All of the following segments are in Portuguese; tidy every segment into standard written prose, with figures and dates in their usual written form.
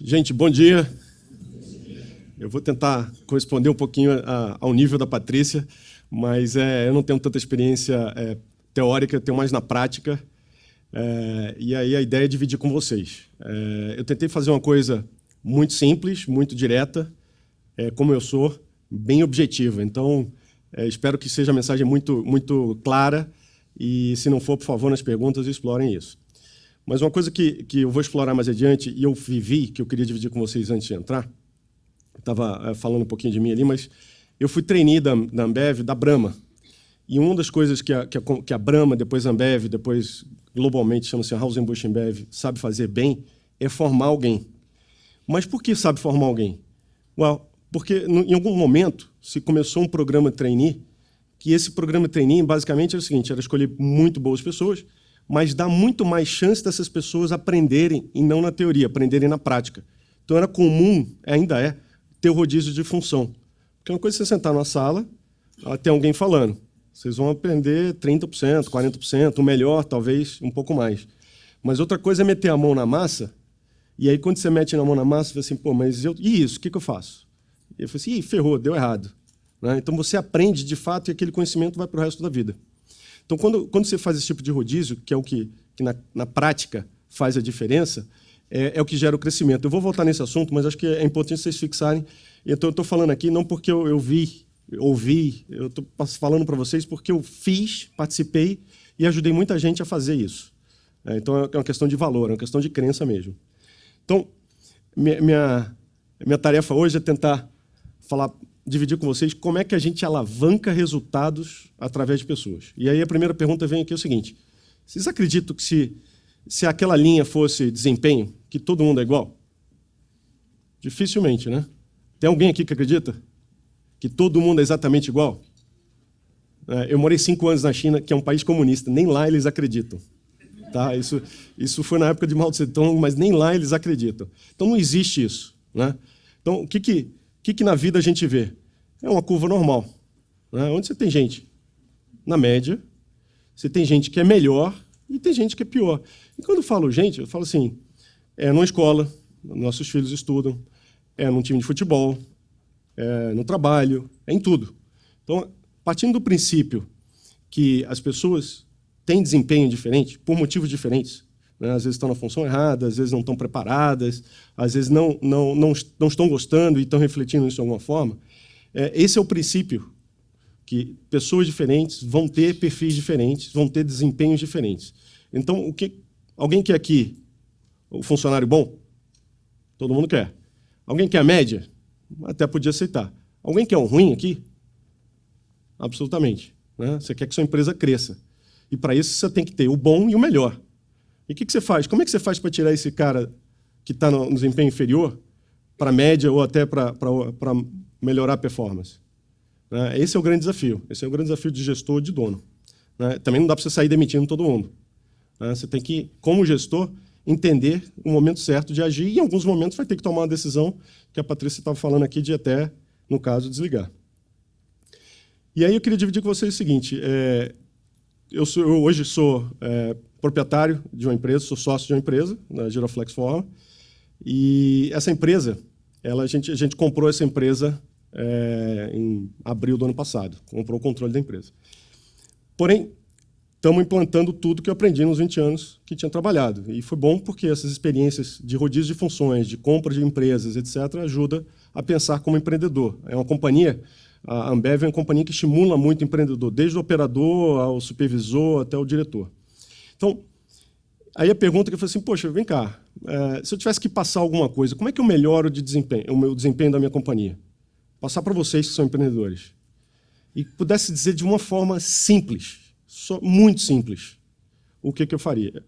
Gente, bom dia. Eu vou tentar corresponder um pouquinho ao nível da Patrícia, mas eu não tenho tanta experiência teórica, eu tenho mais na prática. E aí a ideia é dividir com vocês. Eu tentei fazer uma coisa muito simples, muito direta, como eu sou, bem objetiva. Então, espero que seja a mensagem muito clara e, se não for, por favor, nas perguntas, explorem isso. Mas uma coisa que eu vou explorar mais adiante, e eu vivi, que eu queria dividir com vocês antes de entrar, estava falando um pouquinho de mim ali, mas eu fui trainee da Ambev, da Brahma. E uma das coisas que a Brahma, depois a Ambev, depois globalmente chama-se Anheuser-Busch InBev, sabe fazer bem, é formar alguém. Mas por que sabe formar alguém? Porque em algum momento se começou um programa de trainee, que esse programa de trainee basicamente era o seguinte, era escolher muito boas pessoas, mas dá muito mais chance dessas pessoas aprenderem, e não na teoria, aprenderem na prática. Então era comum, ainda é, ter o rodízio de função. Porque uma coisa é você sentar numa sala, tem alguém falando. Vocês vão aprender 30%, 40%, o melhor, talvez, um pouco mais. Mas outra coisa é meter a mão na massa, e aí quando você mete a mão na massa, você fala assim, pô, mas e isso, o que eu faço? E eu falei assim, ferrou, deu errado. Né? Então você aprende de fato e aquele conhecimento vai para o resto da vida. Então, quando você faz esse tipo de rodízio, que é o que na prática faz a diferença, é o que gera o crescimento. Eu vou voltar nesse assunto, mas acho que é importante vocês fixarem. Então, eu estou falando aqui não porque eu ouvi, eu estou falando para vocês porque eu fiz, participei e ajudei muita gente a fazer isso. Então, é uma questão de valor, é uma questão de crença mesmo. Então, minha tarefa hoje é tentar dividir com vocês como é que a gente alavanca resultados através de pessoas. E aí a primeira pergunta vem aqui, é o seguinte, vocês acreditam que se aquela linha fosse desempenho, que todo mundo é igual? Dificilmente, né? Tem alguém aqui que acredita que todo mundo é exatamente igual? Eu morei 5 anos na China, que é um país comunista, nem lá eles acreditam. Tá? Isso foi na época de Mao Tse-tung, mas nem lá eles acreditam. Então não existe isso. Né? Então o que na vida a gente vê? É uma curva normal, né? Onde você tem gente na média, você tem gente que é melhor e tem gente que é pior. E quando eu falo gente, eu falo assim, numa escola, nossos filhos estudam, num time de futebol, no trabalho, em tudo. Então, partindo do princípio que as pessoas têm desempenho diferente, por motivos diferentes, né? Às vezes estão na função errada, às vezes não estão preparadas, às vezes não estão gostando e estão refletindo isso de alguma forma. Esse é o princípio, que pessoas diferentes vão ter perfis diferentes, vão ter desempenhos diferentes. Então, alguém quer aqui o funcionário bom? Todo mundo quer. Alguém quer a média? Até podia aceitar. Alguém quer um ruim aqui? Absolutamente. Né? Você quer que sua empresa cresça. E, para isso, você tem que ter o bom e o melhor. E o que você faz? Como é que você faz para tirar esse cara que está no desempenho inferior para a média ou até para melhorar a performance? Esse é o grande desafio. Esse é o grande desafio de gestor, de dono. Também não dá para você sair demitindo todo mundo. Você tem que, como gestor, entender o momento certo de agir e, em alguns momentos, vai ter que tomar uma decisão que a Patrícia estava falando aqui de até, no caso, desligar. E aí eu queria dividir com vocês o seguinte. Eu hoje sou proprietário de uma empresa, sou sócio de uma empresa, na Giroflex Pharma, e essa empresa, a gente comprou essa empresa em abril do ano passado, comprou o controle da empresa. Porém, estamos implantando tudo que eu aprendi nos 20 anos que tinha trabalhado. E foi bom porque essas experiências de rodízio de funções, de compra de empresas, etc., ajuda a pensar como empreendedor. É uma companhia, a Ambev é uma companhia que estimula muito o empreendedor, desde o operador ao supervisor até o diretor. Então, aí a pergunta que eu falei assim, poxa, vem cá, se eu tivesse que passar alguma coisa, como é que eu melhoro o meu desempenho da minha companhia? Passar para vocês que são empreendedores. E pudesse dizer de uma forma simples, muito simples, o que eu faria.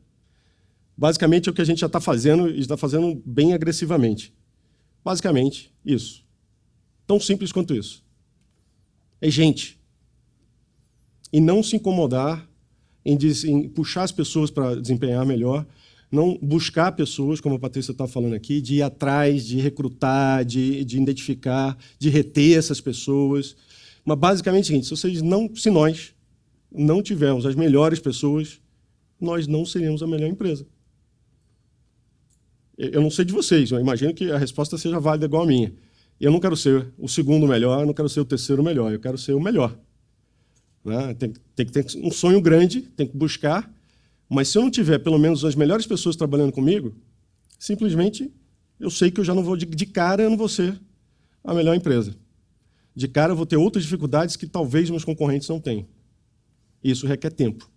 Basicamente, é o que a gente já está fazendo, e está fazendo bem agressivamente. Basicamente, isso. Tão simples quanto isso. É gente. E não se incomodar em puxar as pessoas para desempenhar melhor, não buscar pessoas, como a Patrícia está falando aqui, de ir atrás, de recrutar, de identificar, de reter essas pessoas. Mas, basicamente, é o seguinte, se nós não tivermos as melhores pessoas, nós não seríamos a melhor empresa. Eu não sei de vocês, eu imagino que a resposta seja válida igual a minha. Eu não quero ser o segundo melhor, eu não quero ser o terceiro melhor, eu quero ser o melhor. Né? Tem que ter um sonho grande, tem que buscar, mas se eu não tiver pelo menos as melhores pessoas trabalhando comigo, simplesmente eu sei que eu já não vou, de cara eu não vou ser a melhor empresa. De cara eu vou ter outras dificuldades que talvez meus concorrentes não tenham. Isso requer tempo.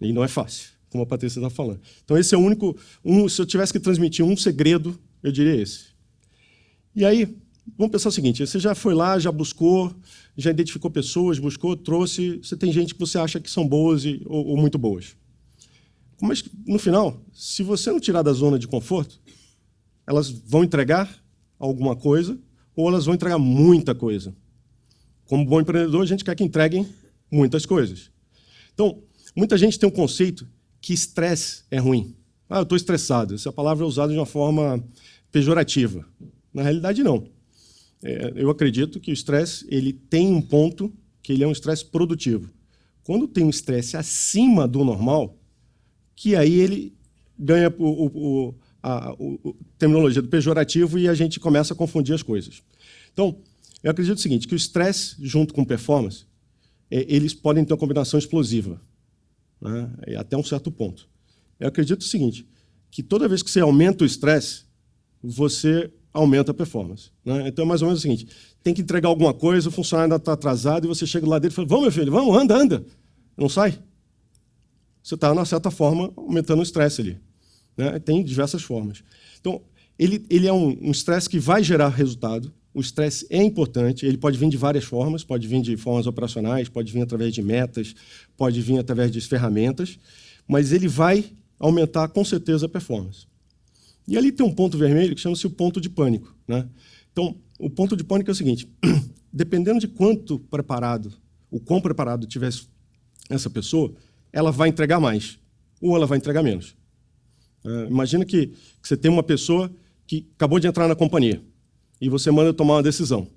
E não é fácil, como a Patrícia está falando. Então esse é o único, se eu tivesse que transmitir um segredo, eu diria esse. E aí, vamos pensar o seguinte, você já foi lá, já buscou, já identificou pessoas, buscou, trouxe, você tem gente que você acha que são boas ou muito boas. Mas, no final, se você não tirar da zona de conforto, elas vão entregar alguma coisa ou elas vão entregar muita coisa. Como bom empreendedor, a gente quer que entreguem muitas coisas. Então, muita gente tem um conceito que estresse é ruim. Eu estou estressado. Essa palavra é usada de uma forma pejorativa. Na realidade, não. Eu acredito que o estresse ele tem um ponto que ele é um estresse produtivo. Quando tem um estresse acima do normal, que aí ele ganha a terminologia do pejorativo e a gente começa a confundir as coisas. Então, eu acredito o seguinte, que o estresse junto com performance, eles podem ter uma combinação explosiva, né? Até um certo ponto. Eu acredito o seguinte, que toda vez que você aumenta o estresse, você aumenta a performance. Né? Então, é mais ou menos o seguinte, tem que entregar alguma coisa, o funcionário ainda está atrasado, e você chega lá dentro e fala, vamos, meu filho, vamos, anda. Não sai? Você está, de certa forma, aumentando o estresse ali. Né? Tem diversas formas. Então, ele é um estresse que vai gerar resultado. O estresse é importante, ele pode vir de várias formas, pode vir de formas operacionais, pode vir através de metas, pode vir através de ferramentas, mas ele vai aumentar, com certeza, a performance. E ali tem um ponto vermelho que chama-se o ponto de pânico. Né? Então, o ponto de pânico é o seguinte, dependendo de quão preparado tiver essa pessoa, ela vai entregar mais, ou ela vai entregar menos. Imagina que você tem uma pessoa que acabou de entrar na companhia e você manda tomar uma decisão.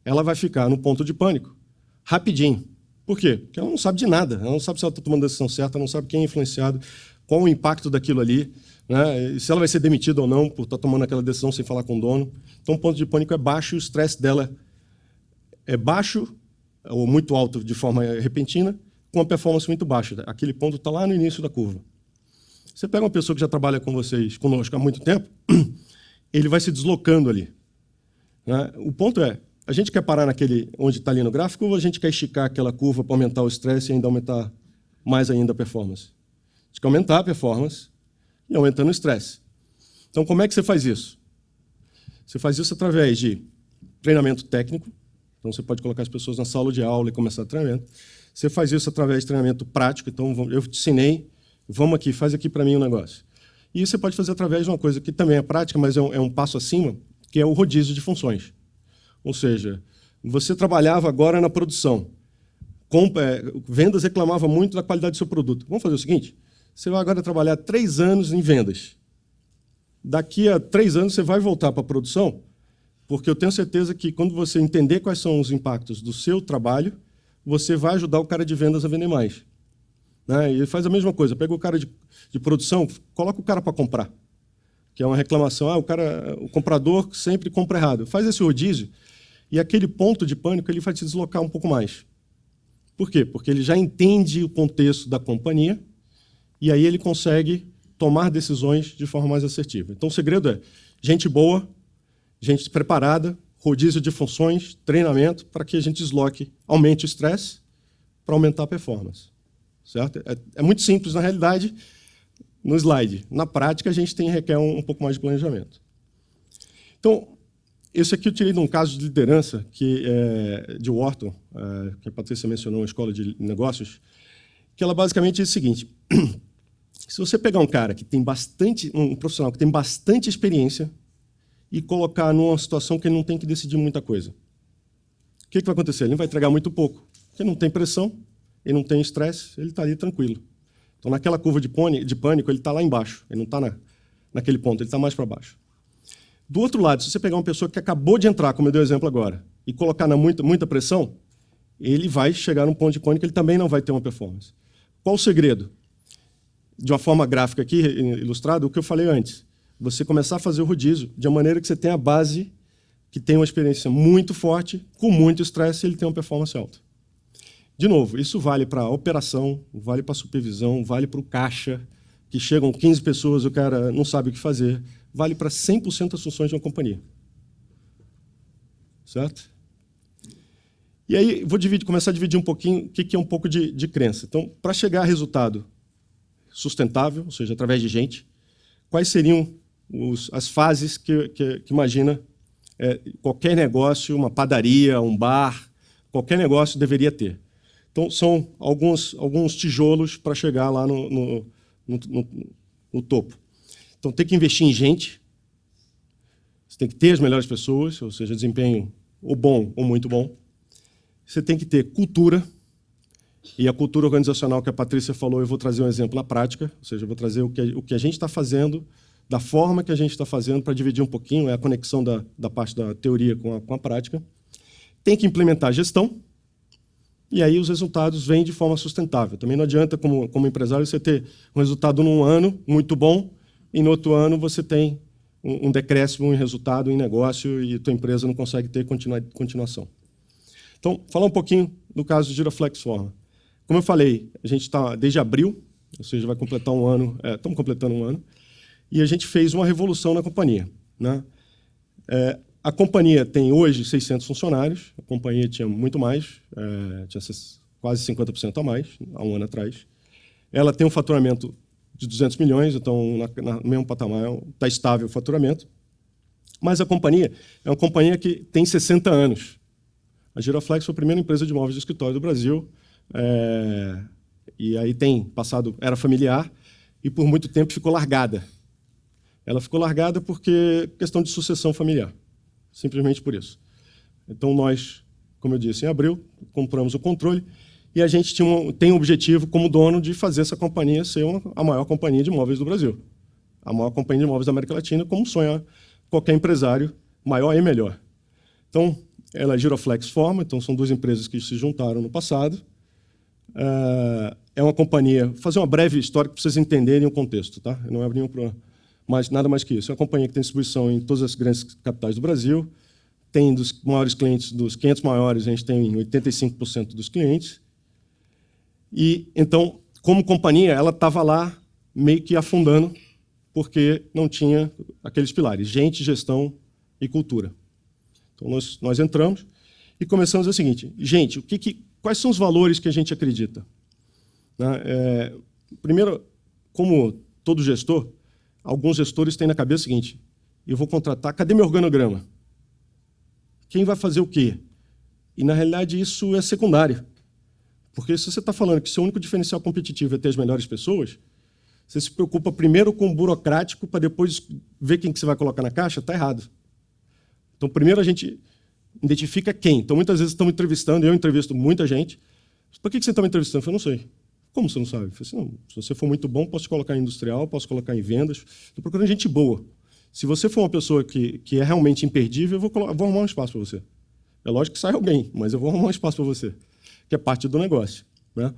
Ela vai ficar no ponto de pânico rapidinho. Por quê? Porque ela não sabe de nada. Ela não sabe se ela está tomando a decisão certa, ela não sabe quem é influenciado, qual o impacto daquilo ali, né? Se ela vai ser demitida ou não por estar tomando aquela decisão sem falar com o dono. Então, o ponto de pânico é baixo e o estresse dela é baixo ou muito alto de forma repentina, com uma performance muito baixa. Aquele ponto está lá no início da curva. Você pega uma pessoa que já trabalha com vocês, conosco há muito tempo, ele vai se deslocando ali. Né? O ponto é, a gente quer parar naquele onde está ali no gráfico ou a gente quer esticar aquela curva para aumentar o estresse e ainda aumentar mais ainda a performance? A gente quer aumentar a performance e aumentando o estresse. Então, como é que você faz isso? Você faz isso através de treinamento técnico. Então, você pode colocar as pessoas na sala de aula e começar o treinamento. Você faz isso através de treinamento prático. Então, eu te ensinei, vamos aqui, faz aqui para mim um negócio. E você pode fazer através de uma coisa que também é prática, mas é um passo acima, que é o rodízio de funções. Ou seja, você trabalhava agora na produção. Vendas reclamava muito da qualidade do seu produto. Vamos fazer o seguinte, você vai agora trabalhar 3 anos em vendas. Daqui a 3 anos você vai voltar para a produção, porque eu tenho certeza que quando você entender quais são os impactos do seu trabalho, você vai ajudar o cara de vendas a vender mais. Né? E ele faz a mesma coisa, pega o cara de produção, coloca o cara para comprar, que é uma reclamação, o comprador sempre compra errado. Faz esse rodízio e aquele ponto de pânico ele vai te deslocar um pouco mais. Por quê? Porque ele já entende o contexto da companhia e aí ele consegue tomar decisões de forma mais assertiva. Então, o segredo é gente boa, gente preparada, rodízio de funções, treinamento, para que a gente desloque, aumente o estresse para aumentar a performance. Certo? É muito simples, na realidade, no slide. Na prática, a gente requer um pouco mais de planejamento. Então, esse aqui eu tirei de um caso de liderança de Wharton, que a Patrícia mencionou, uma escola de negócios, que ela basicamente diz o seguinte, se você pegar um cara que tem um profissional que tem bastante experiência e colocar numa situação que ele não tem que decidir muita coisa, o que vai acontecer? Ele vai entregar muito pouco, porque não tem pressão, ele não tem estresse, ele está ali tranquilo. Então, naquela curva de pânico, ele está lá embaixo, ele não está naquele ponto, ele está mais para baixo. Do outro lado, se você pegar uma pessoa que acabou de entrar, como eu dei o exemplo agora, e colocar na muita pressão, ele vai chegar num ponto de pânico, ele também não vai ter uma performance. Qual o segredo? De uma forma gráfica aqui, ilustrada, o que eu falei antes. você começar a fazer o rodízio de uma maneira que você tenha a base, que tem uma experiência muito forte, com muito estresse, e ele tem uma performance alta. De novo, isso vale para a operação, vale para a supervisão, vale para o caixa, que chegam 15 pessoas, o cara não sabe o que fazer, vale para 100% das funções de uma companhia. Certo? E aí, vou começar a dividir um pouquinho o que é um pouco de crença. Então, para chegar a resultado sustentável, ou seja, através de gente, quais seriam as fases que imagina qualquer negócio, uma padaria, um bar, qualquer negócio deveria ter? Então, são alguns tijolos para chegar lá no topo. Então, tem que investir em gente, você tem que ter as melhores pessoas, ou seja, desempenho ou bom ou muito bom. Você tem que ter cultura, e a cultura organizacional que a Patrícia falou, eu vou trazer um exemplo na prática, ou seja, eu vou trazer o que a gente está fazendo, da forma que a gente está fazendo, para dividir um pouquinho, a conexão da parte da teoria com a prática. Tem que implementar a gestão, e aí os resultados vêm de forma sustentável. Também não adianta, como empresário, você ter um resultado num ano muito bom, e no outro ano você tem um decréscimo em resultado, em negócio, e a tua empresa não consegue ter continuação. Então, falar um pouquinho do caso de Giroflex Forma. Como eu falei, a gente está desde abril, ou seja, vai completar um ano, estamos completando um ano, e a gente fez uma revolução na companhia. Né? A companhia tem hoje 600 funcionários, a companhia tinha muito mais, tinha quase 50% a mais, há um ano atrás. Ela tem um faturamento de 200 milhões, então, no mesmo patamar, está estável o faturamento. Mas a companhia é uma companhia que tem 60 anos. A Giroflex foi a primeira empresa de móveis de escritório do Brasil, e aí era familiar, e por muito tempo ficou largada. Ela ficou largada porque questão de sucessão familiar, simplesmente por isso. Então nós, como eu disse, em abril, compramos o controle, e a gente tem um objetivo como dono de fazer essa companhia ser a maior companhia de móveis do Brasil, a maior companhia de móveis da América Latina, como sonha qualquer empresário, maior e melhor. Então, ela é Giroflex Forma, então são duas empresas que se juntaram no passado. É uma companhia, vou fazer uma breve história para vocês entenderem o contexto, tá? Não é nenhum problema, mas nada mais que isso. É uma companhia que tem distribuição em todas as grandes capitais do Brasil, tem dos maiores clientes, dos 500 maiores, a gente tem 85% dos clientes. E, então, como companhia, ela estava lá meio que afundando, porque não tinha aqueles pilares, gente, gestão e cultura. Então, nós entramos e começamos a dizer o seguinte, gente, quais são os valores que a gente acredita? Primeiro, como todo gestor, alguns gestores têm na cabeça o seguinte, eu vou contratar, cadê meu organograma? Quem vai fazer o quê? E, na realidade, isso é secundário. Porque se você está falando que seu único diferencial competitivo é ter as melhores pessoas, você se preocupa primeiro com o burocrático para depois ver quem que você vai colocar na caixa, está errado. Então, primeiro a gente identifica quem. Então, muitas vezes estamos entrevistando, eu entrevisto muita gente. Por que você está me entrevistando? Eu falei, não sei. Como você não sabe? Eu falei assim, não, se você for muito bom, posso te colocar em industrial, posso colocar em vendas. Estou procurando gente boa. Se você for uma pessoa que é realmente imperdível, eu vou arrumar um espaço para você. É lógico que sai alguém, mas eu vou arrumar um espaço para você, que é parte do negócio. Né?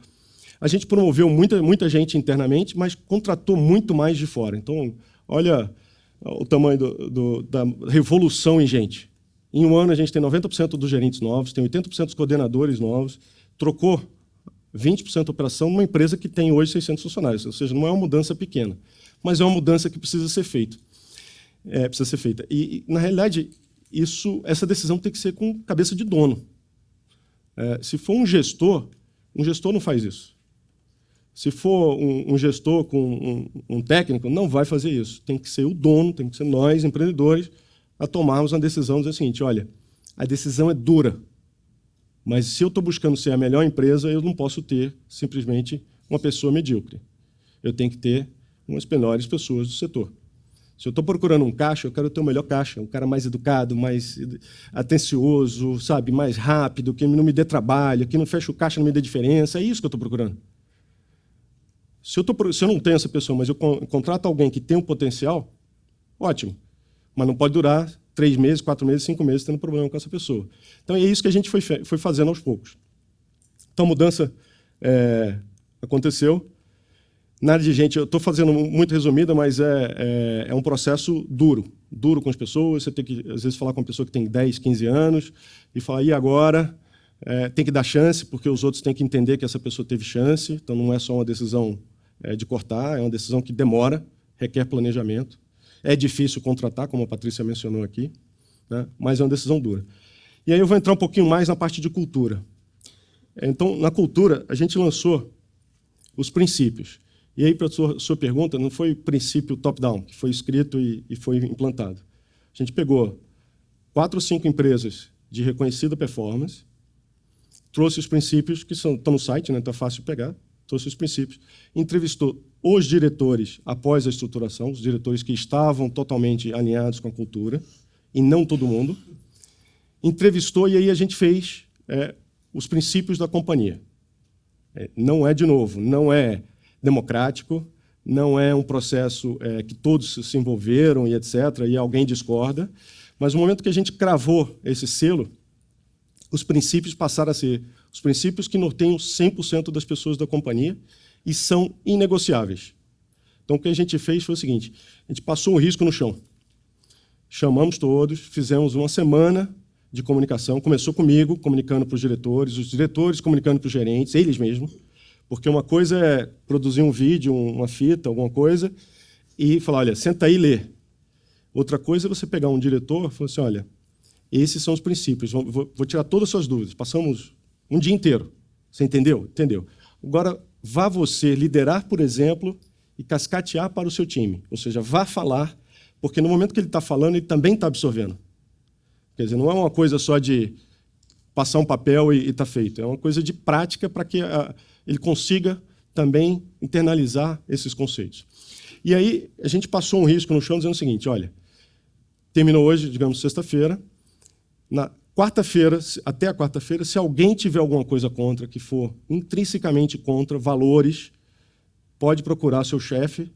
A gente promoveu muita gente internamente, mas contratou muito mais de fora. Então, olha o tamanho da revolução em gente. Em um ano, a gente tem 90% dos gerentes novos, tem 80% dos coordenadores novos, trocou 20% da operação numa empresa que tem hoje 600 funcionários. Ou seja, não é uma mudança pequena, mas é uma mudança que precisa ser feita. Precisa ser feita. E, na realidade, essa decisão tem que ser com cabeça de dono. Se for um gestor não faz isso. Se for um gestor com um técnico, não vai fazer isso. Tem que ser o dono, tem que ser nós, empreendedores, a tomarmos uma decisão dizer o seguinte, olha, a decisão é dura, mas se eu estou buscando ser a melhor empresa, eu não posso ter simplesmente uma pessoa medíocre. Eu tenho que ter umas melhores pessoas do setor. Se eu estou procurando um caixa, eu quero ter o melhor caixa, um cara mais educado, mais atencioso, sabe, mais rápido, que não me dê trabalho, que não feche o caixa, não me dê diferença. É isso que eu estou procurando. Se eu não tenho essa pessoa, mas eu contrato alguém que tem um potencial, ótimo. Mas não pode durar 3 meses, 4 meses, 5 meses tendo problema com essa pessoa. Então, é isso que a gente foi fazendo aos poucos. Então, a mudança aconteceu. Na área de gente, eu estou fazendo muito resumida, mas é um processo duro com as pessoas. Você tem que, às vezes, falar com uma pessoa que tem 10, 15 anos e falar, e agora? Tem que dar chance, porque os outros têm que entender que essa pessoa teve chance. Então, não é só uma decisão de cortar, é uma decisão que demora, requer planejamento. É difícil contratar, como a Patrícia mencionou aqui, né? Mas é uma decisão dura. E aí eu vou entrar um pouquinho mais na parte de cultura. Então, na cultura, a gente lançou os princípios. E aí, para a sua pergunta, não foi princípio top-down, que foi escrito e foi implantado. A gente pegou 4 ou 5 empresas de reconhecida performance, trouxe os princípios, que estão no site, né, então é fácil de pegar, trouxe os princípios, entrevistou os diretores após a estruturação, os diretores que estavam totalmente alinhados com a cultura, e não todo mundo, entrevistou e aí a gente fez os princípios da companhia. Não é, de novo, não é democrático, não é um processo que todos se envolveram e etc., e alguém discorda, mas no momento que a gente cravou esse selo, os princípios passaram a ser os princípios que norteiam 100% das pessoas da companhia e são inegociáveis. Então, o que a gente fez foi o seguinte, a gente passou um risco no chão. Chamamos todos, fizemos uma semana de comunicação, começou comigo, comunicando para os diretores comunicando para os gerentes, eles mesmos, porque uma coisa é produzir um vídeo, uma fita, alguma coisa, e falar, olha, senta aí e lê. Outra coisa é você pegar um diretor e falar assim, olha, esses são os princípios, vou tirar todas as suas dúvidas. Passamos um dia inteiro. Você entendeu? Entendeu. Agora, vá você liderar, por exemplo, e cascatear para o seu time. Ou seja, vá falar, porque no momento que ele está falando, ele também está absorvendo. Quer dizer, não é uma coisa só de passar um papel e está feito. É uma coisa de prática para que ele consiga também internalizar esses conceitos. E aí, a gente passou um risco no chão dizendo o seguinte, olha, terminou hoje, digamos, sexta-feira, na quarta-feira, até a quarta-feira, se alguém tiver alguma coisa contra, que for intrinsecamente contra valores, pode procurar seu chefe,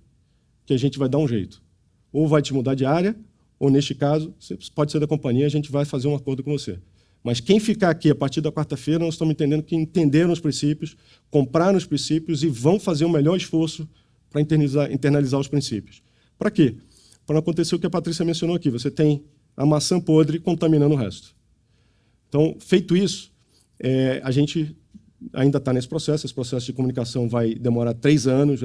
que a gente vai dar um jeito. Ou vai te mudar de área, ou, neste caso, você pode ser da companhia, a gente vai fazer um acordo com você. Mas quem ficar aqui a partir da quarta-feira, nós estamos entendendo que entenderam os princípios, compraram os princípios e vão fazer o melhor esforço para internalizar os princípios. Para quê? Para não acontecer o que a Patrícia mencionou aqui. Você tem a maçã podre contaminando o resto. Então, feito isso, a gente ainda está nesse processo. Esse processo de comunicação vai demorar 3 anos.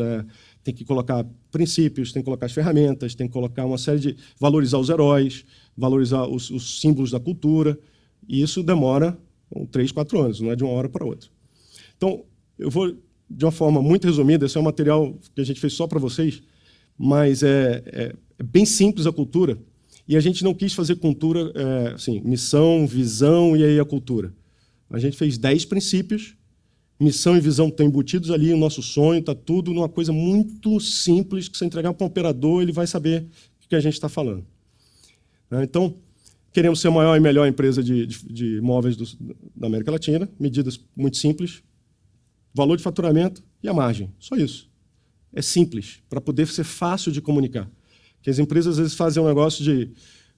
Tem que colocar princípios, tem que colocar as ferramentas, tem que colocar uma série de... valorizar os heróis, valorizar os símbolos da cultura. E isso demora 3, 4 anos, não é de uma hora para outra. Então, eu vou, de uma forma muito resumida, esse é um material que a gente fez só para vocês, mas é bem simples a cultura, e a gente não quis fazer cultura, assim, missão, visão e aí a cultura. A gente fez 10 princípios, missão e visão estão embutidos ali, o nosso sonho, está tudo numa coisa muito simples, que você entregar para um operador, ele vai saber o que a gente está falando. Então, queremos ser a maior e melhor empresa de imóveis da América Latina, medidas muito simples, valor de faturamento e a margem, só isso. É simples, para poder ser fácil de comunicar. Que as empresas, às vezes, fazem um negócio de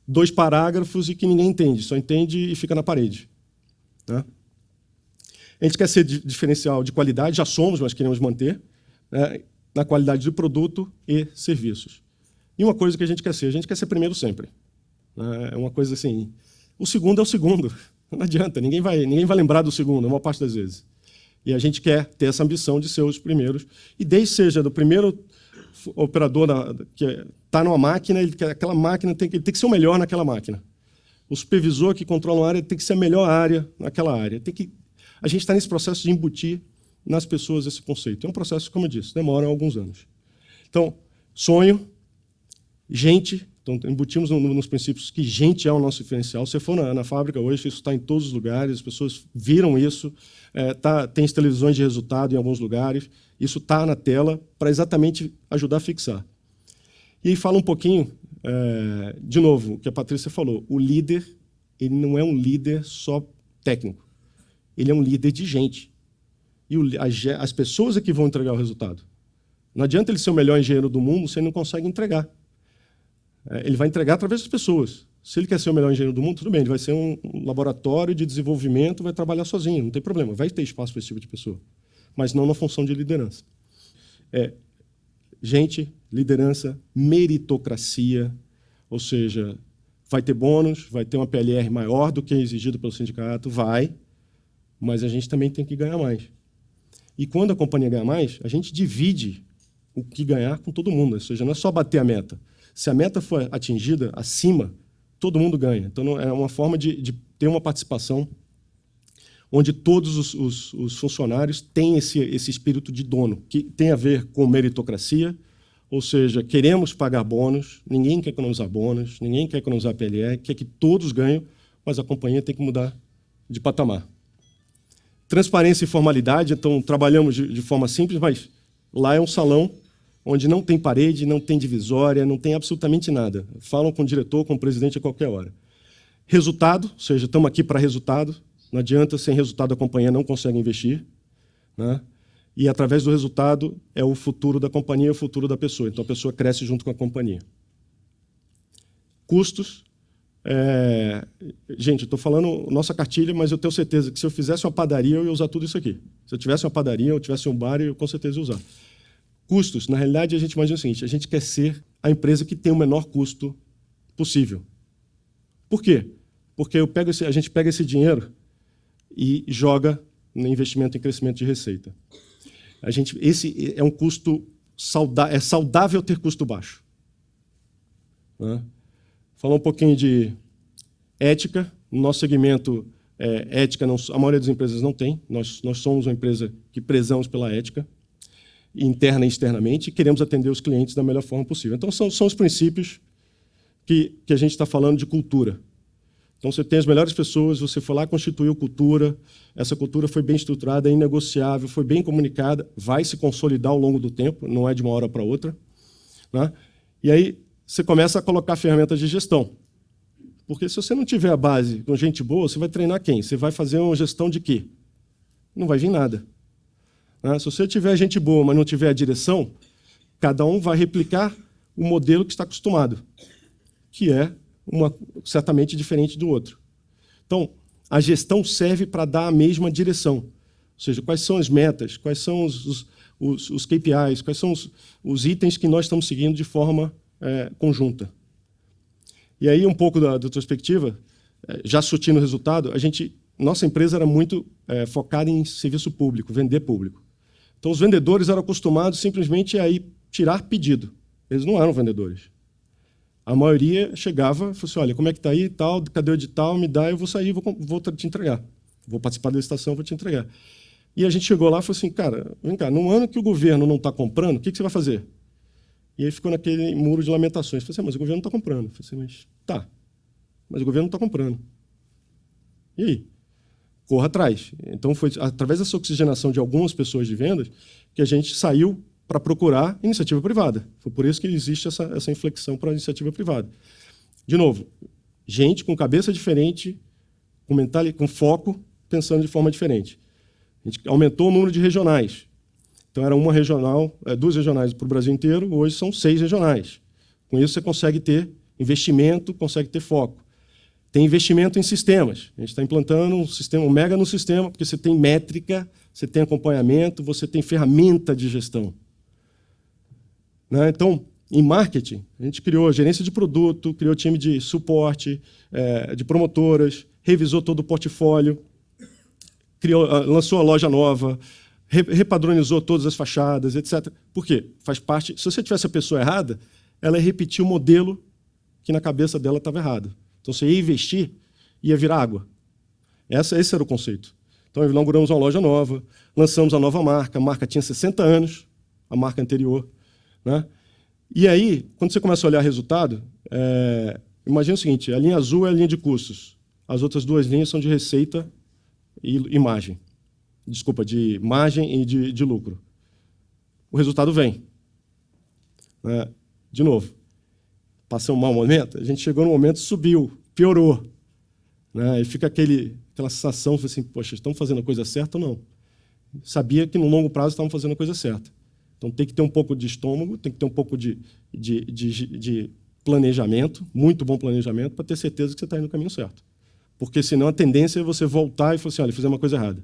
2 parágrafos e que ninguém entende, só entende e fica na parede. Né? A gente quer ser diferencial de qualidade, já somos, mas queremos manter, né, na qualidade do produto e serviços. E uma coisa que a gente quer ser primeiro sempre. É uma coisa assim, o segundo é o segundo, não adianta, ninguém vai lembrar do segundo, a maior parte das vezes. E a gente quer ter essa ambição de ser os primeiros, e desde seja do primeiro operador que está numa máquina, aquela máquina tem que ser o melhor naquela máquina. O supervisor que controla uma área tem que ser a melhor área naquela área. A gente está nesse processo de embutir nas pessoas esse conceito. É um processo, como eu disse, demora alguns anos. Então, sonho, gente, então embutimos nos princípios que gente é o nosso diferencial. Se você for na fábrica hoje, isso está em todos os lugares, as pessoas viram isso, tem as televisões de resultado em alguns lugares, isso está na tela para exatamente ajudar a fixar. E aí fala um pouquinho, de novo, o que a Patrícia falou, o líder, ele não é um líder só técnico, ele é um líder de gente. E as pessoas é que vão entregar o resultado. Não adianta ele ser o melhor engenheiro do mundo se ele não consegue entregar. Ele vai entregar através das pessoas. Se ele quer ser o melhor engenheiro do mundo, tudo bem, ele vai ser um laboratório de desenvolvimento, vai trabalhar sozinho, não tem problema, vai ter espaço para esse tipo de pessoa, mas não na função de liderança. gente, liderança, meritocracia, ou seja, vai ter bônus, vai ter uma PLR maior do que é exigido pelo sindicato, vai, mas a gente também tem que ganhar mais. E quando a companhia ganha mais, a gente divide o que ganhar com todo mundo, ou seja, não é só bater a meta. Se a meta for atingida acima, todo mundo ganha. Então, é uma forma de ter uma participação onde todos os funcionários têm esse espírito de dono, que tem a ver com meritocracia, ou seja, queremos pagar bônus, ninguém quer economizar bônus, ninguém quer economizar PLR, quer que todos ganhem, mas a companhia tem que mudar de patamar. Transparência e formalidade, então trabalhamos de forma simples, mas lá é um salão onde não tem parede, não tem divisória, não tem absolutamente nada. Falam com o diretor, com o presidente a qualquer hora. Resultado, ou seja, estamos aqui para resultado. Não adianta, sem resultado a companhia não consegue investir, né? E, através do resultado, é o futuro da companhia, é o futuro da pessoa. Então, a pessoa cresce junto com a companhia. Custos. Gente, eu estou falando nossa cartilha, mas eu tenho certeza que se eu fizesse uma padaria, eu ia usar tudo isso aqui. Se eu tivesse uma padaria, eu tivesse um bar, eu com certeza ia usar. Custos. Na realidade, a gente imagina o seguinte, a gente quer ser a empresa que tem o menor custo possível. Por quê? Porque a gente pega esse dinheiro e joga no investimento em crescimento de receita. Esse é um custo saudável, é saudável ter custo baixo. Né? Falar um pouquinho de ética. No nosso segmento, ética, a maioria das empresas não tem. Nós somos uma empresa que prezamos pela ética, interna e externamente, e queremos atender os clientes da melhor forma possível. Então, são os princípios que a gente está falando de cultura. Então, você tem as melhores pessoas, você foi lá, constituiu cultura, essa cultura foi bem estruturada, é inegociável, foi bem comunicada, vai se consolidar ao longo do tempo, não é de uma hora para outra. Né? E aí você começa a colocar ferramentas de gestão. Porque se você não tiver a base com gente boa, você vai treinar quem? Você vai fazer uma gestão de quê? Não vai vir nada. Né? Se você tiver gente boa, mas não tiver a direção, cada um vai replicar o modelo que está acostumado, que é certamente diferente do outro. Então, a gestão serve para dar a mesma direção. Ou seja, quais são as metas, quais são os KPIs, quais são os itens que nós estamos seguindo de forma conjunta. E aí, um pouco da perspectiva, já surtindo o resultado, nossa empresa era muito focada em serviço público, vender público. Então, os vendedores eram acostumados simplesmente a ir tirar pedido. Eles não eram vendedores. A maioria chegava e falou assim, olha, como é que está aí, tal, cadê o edital, me dá, eu vou sair, vou te entregar. Vou participar da licitação, vou te entregar. E a gente chegou lá e falou assim, cara, vem cá, num ano que o governo não está comprando, o que você vai fazer? E aí ficou naquele muro de lamentações. Eu falei assim, mas o governo não está comprando. Eu falei assim, mas o governo não está comprando. E aí? Corra atrás. Então, foi através dessa oxigenação de algumas pessoas de vendas que a gente saiu para procurar iniciativa privada. Foi por isso que existe essa inflexão para a iniciativa privada. De novo, gente com cabeça diferente, com foco, pensando de forma diferente. A gente aumentou o número de regionais. Então, era uma regional, 2 regionais para o Brasil inteiro, hoje são 6 regionais. Com isso, você consegue ter investimento, consegue ter foco. Tem investimento em sistemas. A gente está implantando um mega no sistema, porque você tem métrica, você tem acompanhamento, você tem ferramenta de gestão. Né? Então, em marketing, a gente criou a gerência de produto, criou time de suporte, de promotoras, revisou todo o portfólio, lançou a loja nova, repadronizou todas as fachadas, etc. Por quê? Faz parte. Se você tivesse a pessoa errada, ela ia repetir o modelo que na cabeça dela estava errado. Então, você ia investir, ia virar água. Esse era o conceito. Então, inauguramos uma loja nova, lançamos a nova marca. A marca tinha 60 anos, a marca anterior. Né? E aí, quando você começa a olhar resultado, imagina o seguinte, a linha azul é a linha de custos. As outras 2 linhas são de receita e margem. Desculpa, de margem e de lucro. O resultado vem. De novo, passou um mau momento, a gente chegou no momento, subiu, piorou. Né? E fica aquela sensação, assim, poxa, estamos fazendo a coisa certa ou não? Sabia que no longo prazo estavam fazendo a coisa certa. Então, tem que ter um pouco de estômago, tem que ter um pouco de planejamento, muito bom planejamento, para ter certeza que você está indo no caminho certo. Porque, senão, a tendência é você voltar e falar assim, olha, fizemos uma coisa errada.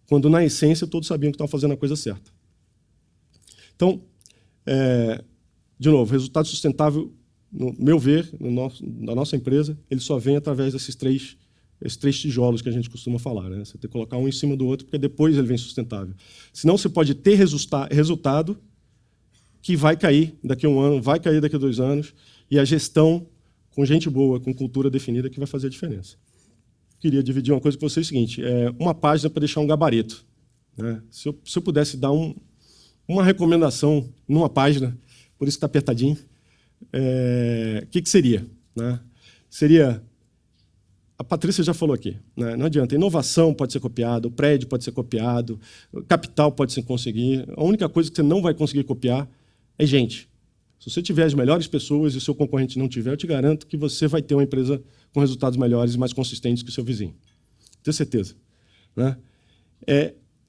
Quando, na essência, todos sabiam que estavam fazendo a coisa certa. Então, De novo, resultado sustentável, no meu ver, na nossa empresa, ele só vem através esses três tijolos que a gente costuma falar, né? Você tem que colocar um em cima do outro, porque depois ele vem sustentável. Senão você pode ter resultado que vai cair daqui a 1 ano, vai cair daqui a 2 anos, e a gestão com gente boa, com cultura definida, que vai fazer a diferença. Queria dividir uma coisa com vocês, o seguinte, uma página para deixar um gabarito, né? Se eu pudesse dar uma recomendação numa página, por isso que está apertadinho, que seria? Né? Seria, a Patrícia já falou aqui, né? Não adianta, inovação pode ser copiada, o prédio pode ser copiado, o capital pode se conseguir, a única coisa que você não vai conseguir copiar é gente. Se você tiver as melhores pessoas e o seu concorrente não tiver, eu te garanto que você vai ter uma empresa com resultados melhores e mais consistentes que o seu vizinho. Tenho certeza. Né?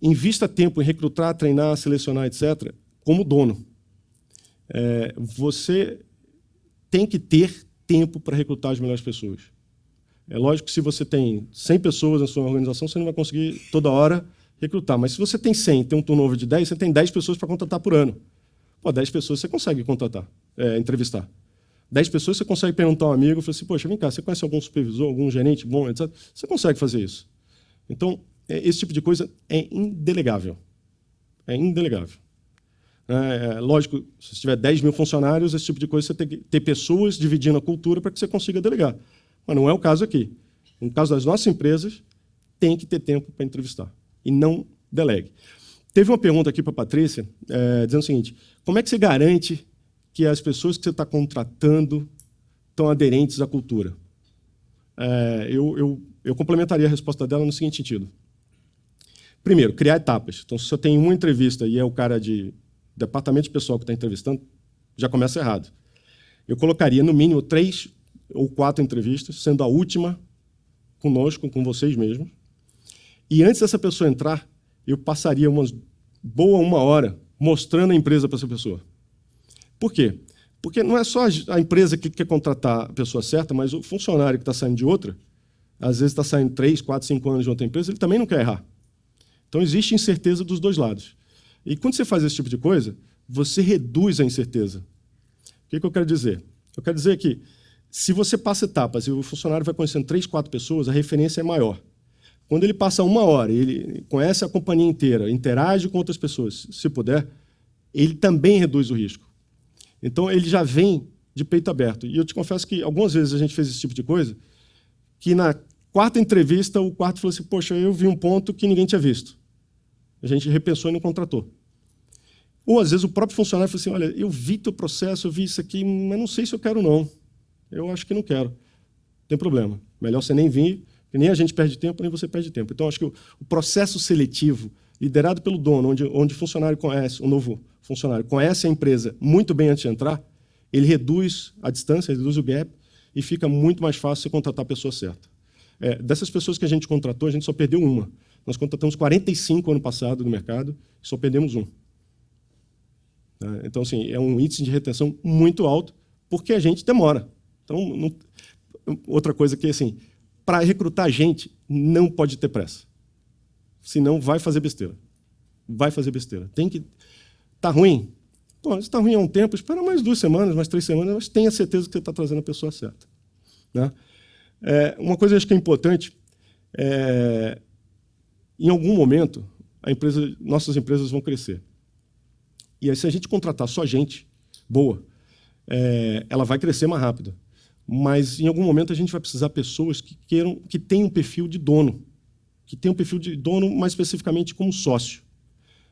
Invista tempo em recrutar, treinar, selecionar, etc., como dono. Você tem que ter tempo para recrutar as melhores pessoas. É lógico que se você tem 100 pessoas na sua organização, você não vai conseguir toda hora recrutar. Mas se você tem 100 tem um turnover de 10, você tem 10 pessoas para contratar por ano. 10 pessoas você consegue contratar, entrevistar. 10 pessoas você consegue perguntar a um amigo, falar assim, poxa, vem cá, você conhece algum supervisor, algum gerente bom, etc. Você consegue fazer isso. Então, esse tipo de coisa é indelegável. É indelegável. Lógico, se você tiver 10 mil funcionários, esse tipo de coisa você tem que ter pessoas dividindo a cultura para que você consiga delegar. Mas não é o caso aqui. No caso das nossas empresas, tem que ter tempo para entrevistar. E não delegue. Teve uma pergunta aqui para a Patrícia, dizendo o seguinte, como é que você garante que as pessoas que você está contratando estão aderentes à cultura? Eu complementaria a resposta dela no seguinte sentido. Primeiro, criar etapas. Então, se eu tenho uma entrevista e é o cara de departamento de pessoal que está entrevistando, já começa errado. Eu colocaria, no mínimo, 3 ou 4 entrevistas, sendo a última conosco, com vocês mesmos. E antes dessa pessoa entrar, eu passaria uma boa 1 hora mostrando a empresa para essa pessoa. Por quê? Porque não é só a empresa que quer contratar a pessoa certa, mas o funcionário que está saindo de outra, às vezes está saindo 3, 4, 5 anos de outra empresa, ele também não quer errar. Então, existe incerteza dos dois lados. E quando você faz esse tipo de coisa, você reduz a incerteza. O que eu quero dizer? Eu quero dizer que, se você passa etapas e o funcionário vai conhecendo 3, 4 pessoas, a referência é maior. Quando ele passa 1 hora, ele conhece a companhia inteira, interage com outras pessoas, se puder, ele também reduz o risco. Então, ele já vem de peito aberto. E eu te confesso que, algumas vezes, a gente fez esse tipo de coisa, que na 4ª entrevista, o quarto falou assim, poxa, eu vi um ponto que ninguém tinha visto. A gente repensou e não contratou. Ou, às vezes, o próprio funcionário falou assim, olha, eu vi teu processo, eu vi isso aqui, mas não sei se eu quero, não. Eu acho que não quero. Não tem problema. Melhor você nem vir, porque nem a gente perde tempo, nem você perde tempo. Então, acho que o processo seletivo, liderado pelo dono, onde o funcionário conhece, o novo funcionário conhece a empresa muito bem antes de entrar, ele reduz a distância, reduz o gap, e fica muito mais fácil você contratar a pessoa certa. Dessas pessoas que a gente contratou, a gente só perdeu uma. Nós contratamos 45 ano passado no mercado, e só perdemos um. Então, assim, é um índice de retenção muito alto, porque a gente demora. Então, outra coisa que, assim, para recrutar gente, não pode ter pressa. Senão, vai fazer besteira. Vai fazer besteira. Tem que... Está ruim? Bom, se está ruim há um tempo, espera mais 2 semanas, mais 3 semanas, mas tenha certeza que você está trazendo a pessoa certa. Né? Uma coisa que eu acho que é importante, em algum momento, nossas empresas vão crescer. E aí, se a gente contratar só gente boa, ela vai crescer mais rápido. Mas, em algum momento, a gente vai precisar de pessoas que tenham um perfil de dono, que tenham um perfil de dono, mais especificamente como sócio.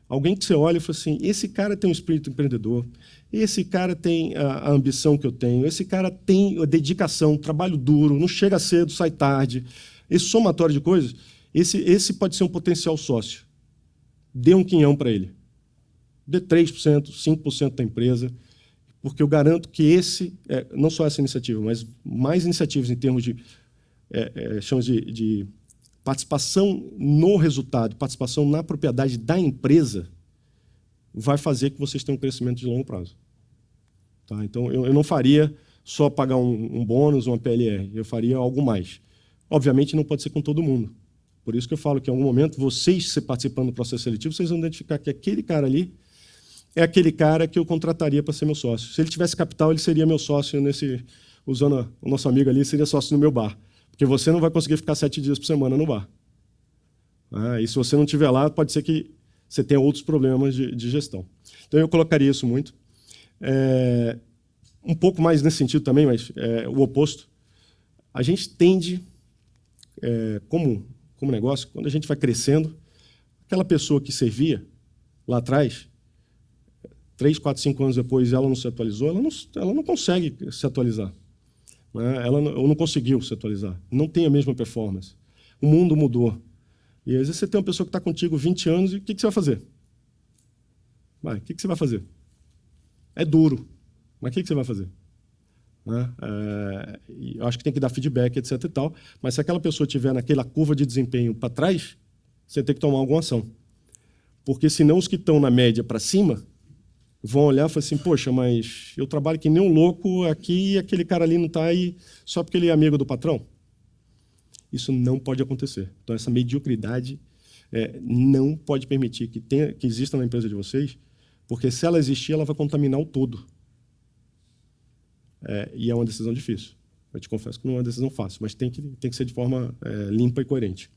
Alguém que você olha e fala assim, esse cara tem um espírito empreendedor, esse cara tem a ambição que eu tenho, esse cara tem a dedicação, trabalho duro, não chega cedo, sai tarde. Esse somatório de coisas, esse pode ser um potencial sócio. Dê um quinhão para ele. Dê 3%, 5% da empresa, porque eu garanto que não só essa iniciativa, mas mais iniciativas em termos de, chamamos de participação no resultado, participação na propriedade da empresa, vai fazer que vocês tenham um crescimento de longo prazo. Tá? Então, eu não faria só pagar um bônus, uma PLR, eu faria algo mais. Obviamente, não pode ser com todo mundo. Por isso que eu falo que, em algum momento, vocês, se participando do processo seletivo, vocês vão identificar que aquele cara ali é aquele cara que eu contrataria para ser meu sócio. Se ele tivesse capital, ele seria meu sócio usando o nosso amigo ali, seria sócio no meu bar. Porque você não vai conseguir ficar 7 dias por semana no bar. E se você não estiver lá, pode ser que você tenha outros problemas de gestão. Então, eu colocaria isso muito. Um pouco mais nesse sentido também, mas o oposto. A gente tende, como negócio, quando a gente vai crescendo, aquela pessoa que servia lá atrás, 3, 4, 5 anos depois, ela não se atualizou, ela não consegue se atualizar. Ela não conseguiu se atualizar. Não tem a mesma performance. O mundo mudou. E às vezes você tem uma pessoa que está contigo 20 anos e o que você vai fazer? O que você vai fazer? É duro, mas o que você vai fazer? Eu acho que tem que dar feedback, etc. e tal, mas se aquela pessoa estiver naquela curva de desempenho para trás, você tem que tomar alguma ação. Porque senão os que estão na média para cima vão olhar e falar assim, poxa, mas eu trabalho que nem um louco aqui e aquele cara ali não está aí só porque ele é amigo do patrão. Isso não pode acontecer. Então, essa mediocridade não pode permitir que exista na empresa de vocês, porque se ela existir, ela vai contaminar o todo. E é uma decisão difícil. Eu te confesso que não é uma decisão fácil, mas tem que ser de forma limpa e coerente.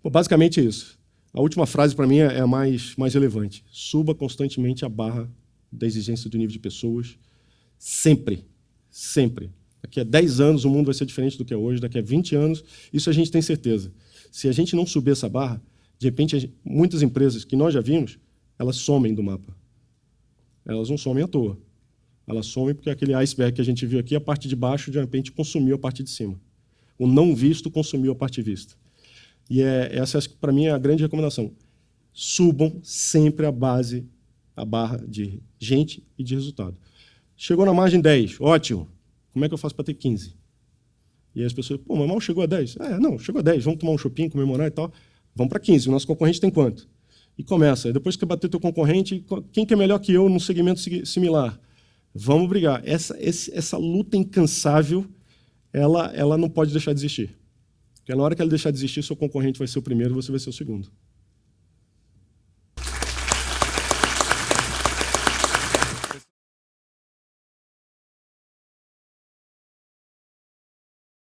Bom, basicamente é isso. A última frase, para mim, é a mais relevante. Suba constantemente a barra da exigência do nível de pessoas. Sempre. Sempre. Daqui a 10 anos o mundo vai ser diferente do que é hoje. Daqui a 20 anos, isso a gente tem certeza. Se a gente não subir essa barra, de repente, muitas empresas que nós já vimos, elas somem do mapa. Elas não somem à toa. Elas somem porque aquele iceberg que a gente viu aqui, a parte de baixo, de repente, consumiu a parte de cima. O não visto consumiu a parte vista. E essa, para mim, é a grande recomendação. Subam sempre a barra de gente e de resultado. Chegou na margem 10, ótimo. Como é que eu faço para ter 15? E aí as pessoas, mas mal chegou a 10. Não, chegou a 10, vamos tomar um shopping, comemorar e tal. Vamos para 15, o nosso concorrente tem quanto? E começa. Depois que bater teu concorrente, quem que é melhor que eu num segmento similar? Vamos brigar. Essa luta incansável, ela não pode deixar de existir. Porque na hora que ela deixar de existir, seu concorrente vai ser o primeiro e você vai ser o segundo.